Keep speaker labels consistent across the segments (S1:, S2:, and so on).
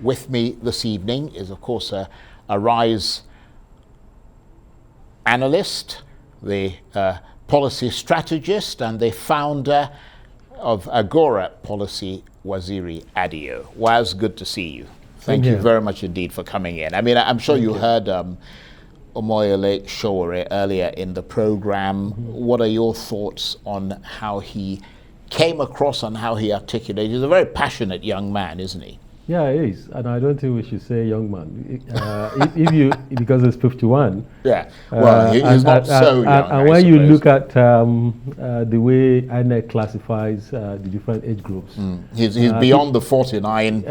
S1: with me this evening is, of course, a RISE analyst, the policy strategist, and the founder of Agora Policy, Waziri Adio. Waz, good to see you. Thank you very much indeed for coming in. I mean, I'm sure you heard Omoyele Sowore earlier in the program. What are your thoughts on how he came across and how he articulated? He's a very passionate young man, isn't he?
S2: Yeah, he is, and I don't think we should say young man. If you, because he's 51.
S1: Yeah, well, he's not so young.
S2: And when you look at the way INEC classifies the different age groups,
S1: he's beyond the 49.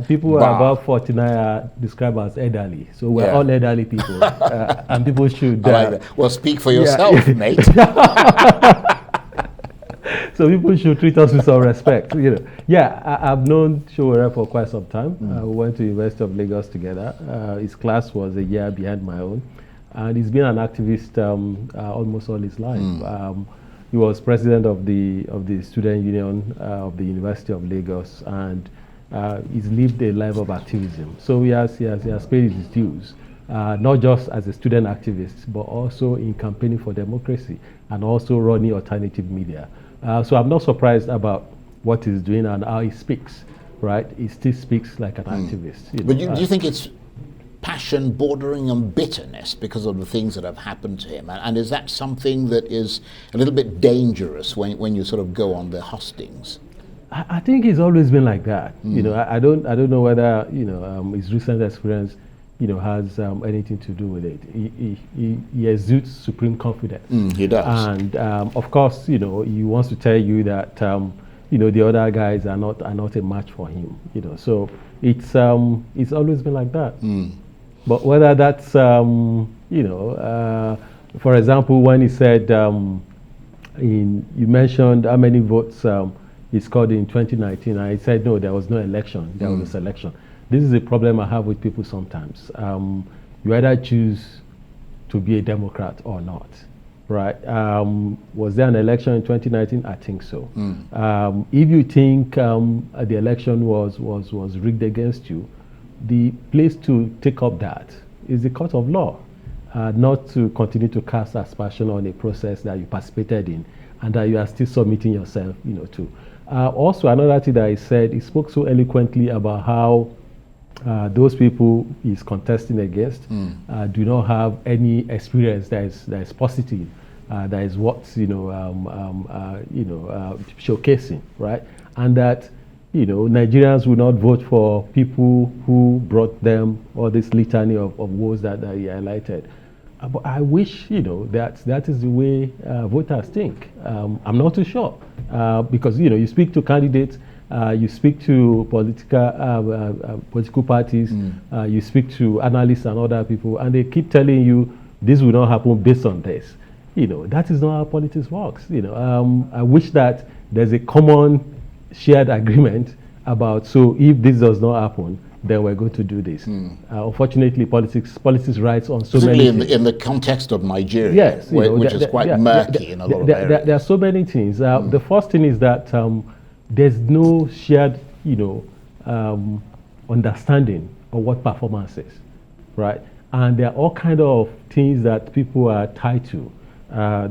S2: People who are above 49 are described as elderly. So we're all elderly people, and people should.
S1: I like that. Well, speak for yourself, mate.
S2: So people should treat us with some respect, you know. Yeah, I've known Sowore for quite some time. We went to University of Lagos together. His class was a year behind my own, and he's been an activist almost all his life. He was president of the student union of the University of Lagos, and he's lived a life of activism. So he has paid his dues. Not just as a student activist, but also in campaigning for democracy and also running alternative media. So I'm not surprised about what he's doing and how he speaks, right? He still speaks like an activist.
S1: But do you think it's passion bordering on bitterness because of the things that have happened to him? And is that something that is a little bit dangerous when you sort of go on the hustings?
S2: I think he's always been like that. You know, I don't know whether his recent experience has anything to do with it. He exudes supreme confidence.
S1: He does.
S2: And of course, he wants to tell you that the other guys are not a match for him. So it's always been like that. But whether that's for example, when he said you mentioned how many votes he scored in 2019, and he said no, there was no election, there was a selection. This is a problem I have with people sometimes. You either choose to be a Democrat or not, right? Was there an election in 2019? I think so. If you think the election was rigged against you, the place to take up that is the court of law, not to continue to cast aspersion on a process that you participated in and that you are still submitting yourself, to. Also, another thing that he said, he spoke so eloquently about how those people he's contesting against do not have any experience that is positive, that is what showcasing, right? And that Nigerians will not vote for people who brought them all this litany of woes that he highlighted. But I wish that is the way voters think. I'm not too sure because you speak to candidates. You speak to political parties, you speak to analysts and other people, and they keep telling you this will not happen based on this. That is not how politics works. I wish that there's a common shared agreement about, so if this does not happen, then we're going to do this. Unfortunately, politics writes on so many things.
S1: In the context of Nigeria,
S2: yes,
S1: which is quite murky in a lot of areas.
S2: There are so many things. The first thing is that there's no shared, understanding of what performance is, right? And there are all kinds of things that people are tied to. Are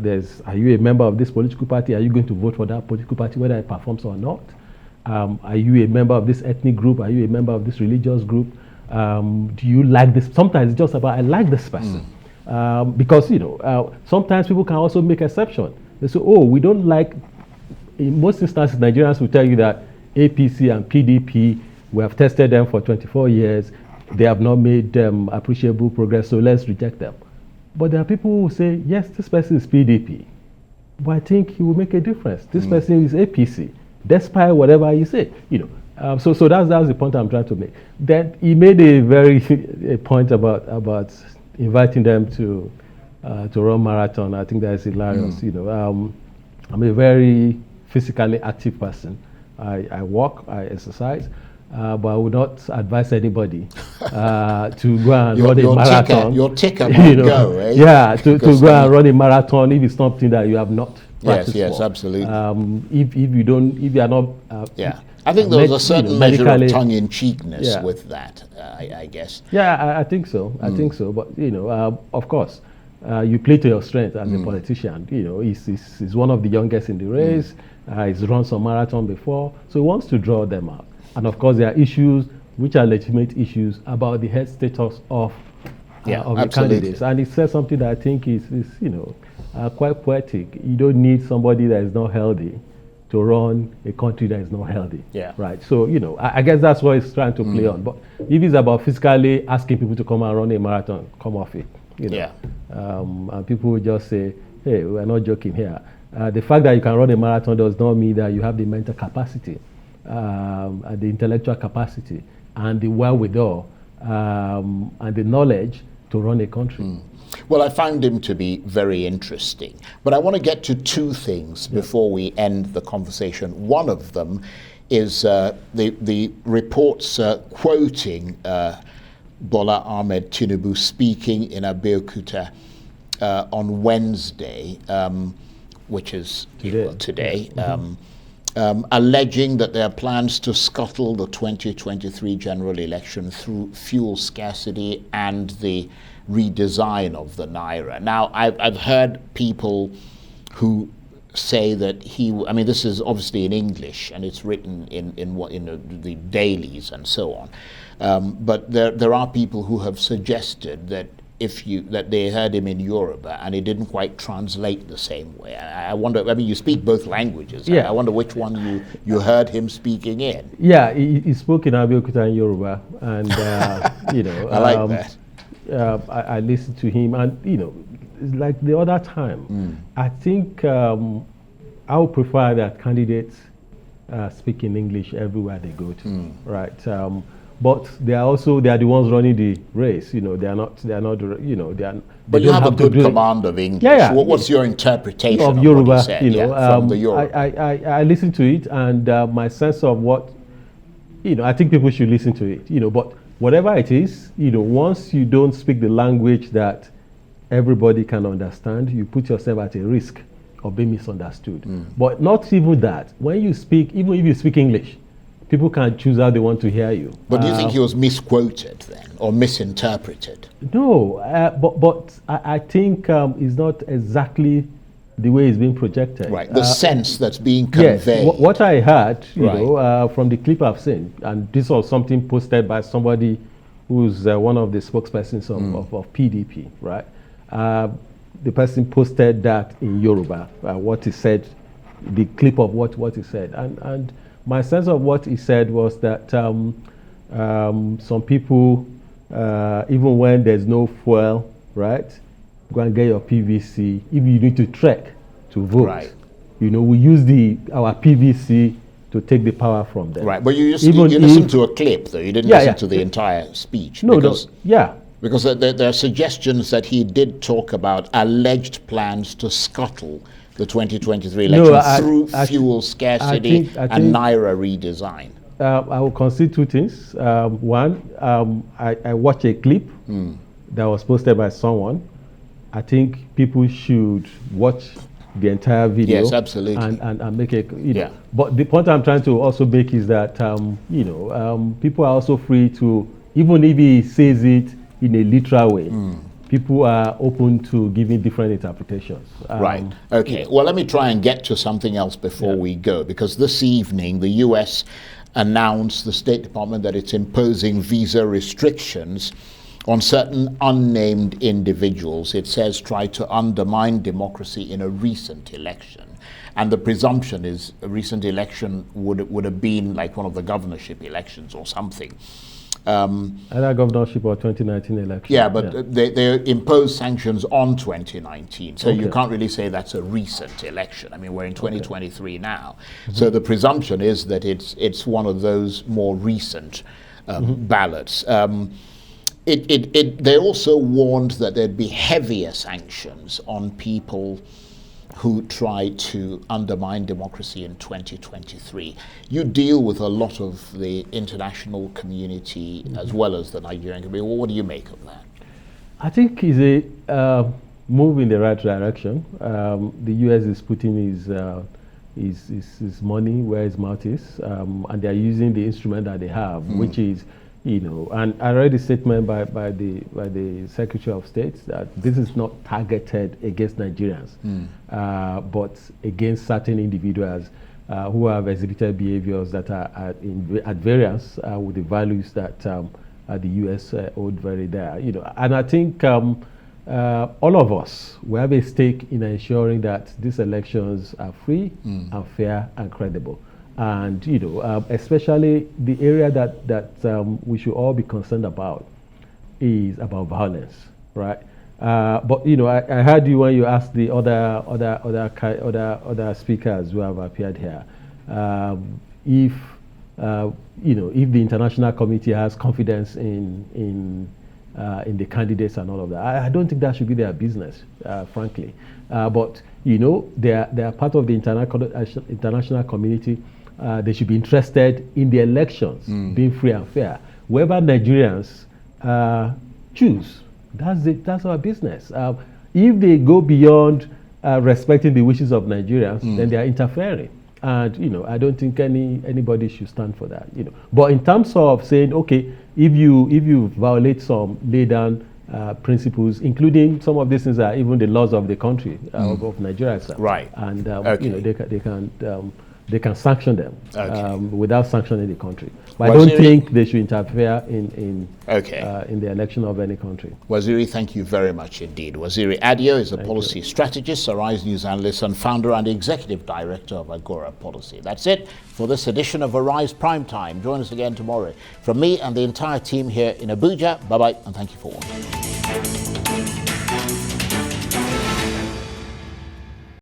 S2: you a member of this political party? Are you going to vote for that political party, whether it performs or not? Are you a member of this ethnic group? Are you a member of this religious group? Do you like this? Sometimes it's just about, I like this person. Because, sometimes people can also make exceptions. They say, oh, we don't like. In most instances, Nigerians will tell you that APC and PDP, we have tested them for 24 years. They have not made appreciable progress, so let's reject them. But there are people who say, yes, this person is PDP, but I think he will make a difference. This person is APC, despite whatever you say. So that's the point I'm trying to make. Then he made a point about inviting them to run marathon. I think that is hilarious. I'm a very physically active person. I walk, I exercise, but I would not advise anybody to go and run a marathon.
S1: Your ticker might go, eh?
S2: Yeah, to go and run a marathon if it's something that you have not practice for.
S1: Yes, absolutely.
S2: If you are not,
S1: I think there was a certain measure of tongue-in-cheekness with that, I guess.
S2: Yeah, I think so. I think so. But of course, you play to your strength as a politician. He's one of the youngest in the race. He's run some marathon before, so he wants to draw them out. And of course, there are issues which are legitimate issues about the health status of the candidates. And he said something that I think is quite poetic. You don't need somebody that is not healthy to run a country that is not healthy.
S1: Yeah.
S2: Right. So, I guess that's what he's trying to play on. But if it's about physically asking people to come and run a marathon, come off it. And people will just say, hey, we're not joking here. The fact that you can run a marathon does not mean that you have the mental capacity, the intellectual capacity, and the wherewithal, and the knowledge to run a country.
S1: Well, I found him to be very interesting. But I want to get to two things before we end the conversation. One of them is the reports quoting Bola Ahmed Tinubu speaking in Abeokuta on Wednesday, which is today, alleging that there are plans to scuttle the 2023 general election through fuel scarcity and the redesign of the Naira. Now, I've heard people who say that this is obviously in English and it's written in the dailies and so on. But there are people who have suggested that that they heard him in Yoruba and it didn't quite translate the same way. I wonder, you speak both languages. I wonder which one you heard him speaking in.
S2: Yeah, he spoke in Abeokuta and Yoruba, and
S1: I like that.
S2: I listened to him, and like the other time, I think I would prefer that candidates speak in English everywhere they go to, right? But they are the ones running the race. They are not.
S1: But you have a good command of English.
S2: Yeah.
S1: What's your interpretation of
S2: Yoruba?
S1: What he said, from the Yoruba?
S2: I listened to it, and my sense of what, I think people should listen to it. But whatever it is, once you don't speak the language that everybody can understand, you put yourself at a risk of being misunderstood. But not even that. When you speak, even if you speak English, people can choose how they want to hear you.
S1: But do you think he was misquoted then, or misinterpreted?
S2: No, but I think it's not exactly the way it's being projected.
S1: Right, the sense that's being conveyed.
S2: Yes, what I heard, from the clip I've seen, and this was something posted by somebody who's one of the spokespersons of PDP, right? The person posted that in Yoruba, what he said, the clip of what he said. And my sense of what he said was that some people, even when there's no fuel, right, go and get your PVC. If you need to trek to vote,
S1: right,
S2: we use our PVC to take the power from them.
S1: Right, but you listened to a clip, though. You didn't listen to the entire speech. Because there are suggestions that he did talk about alleged plans to scuttle the 2023 election through fuel scarcity and Naira redesign.
S2: I will concede two things. One, I watched a clip that was posted by someone. I think people should watch the entire video.
S1: Yes, absolutely.
S2: And make it, But the point I'm trying to also make is that, people are also free to, even if he says it in a literal way, people are open to giving different interpretations.
S1: Right. Okay. Well, let me try and get to something else before we go, because this evening the U.S. announced, the State Department, that it's imposing visa restrictions on certain unnamed individuals. It says try to undermine democracy in a recent election. And the presumption is a recent election would have been like one of the governorship elections or something.
S2: Either governorship or 2019 election.
S1: Yeah, but they impose sanctions on 2019, so you can't really say that's a recent election. I mean, we're in 2023 now, so the presumption is that it's one of those more recent ballots. They also warned that there'd be heavier sanctions on people who try to undermine democracy in 2023. You deal with a lot of the international community as well as the Nigerian community. Well, what do you make of that?
S2: I think it's move in the right direction. The U.S. is putting his money where his mouth is, and they are using the instrument that they have, which is, and I read a statement by the Secretary of State that this is not targeted against Nigerians, but against certain individuals who have exhibited behaviors that are at variance with the values that the U.S. hold very dear. And I think all of us, we have a stake in ensuring that these elections are free and fair and credible. And especially the area that we should all be concerned about is about violence, right? But I heard you when you asked the other speakers who have appeared here, if the international community has confidence in the candidates and all of that. I don't think that should be their business, frankly. But they are part of the international community. They should be interested in the elections being free and fair. Whoever Nigerians choose, that's our business. If they go beyond respecting the wishes of Nigerians, then they are interfering. And I don't think anybody should stand for that. But in terms of saying, okay, if you violate some laid down principles, including some of these things are even the laws of the country of Nigeria,
S1: right?
S2: And they can sanction them without sanctioning the country. But Waziri, I don't think they should interfere in the election of any country.
S1: Waziri, thank you very much indeed. Waziri Adio is a policy strategist, Arise News analyst, and founder and executive director of Agora Policy. That's it for this edition of Arise Primetime. Join us again tomorrow. From me and the entire team here in Abuja, bye-bye, and thank you for watching.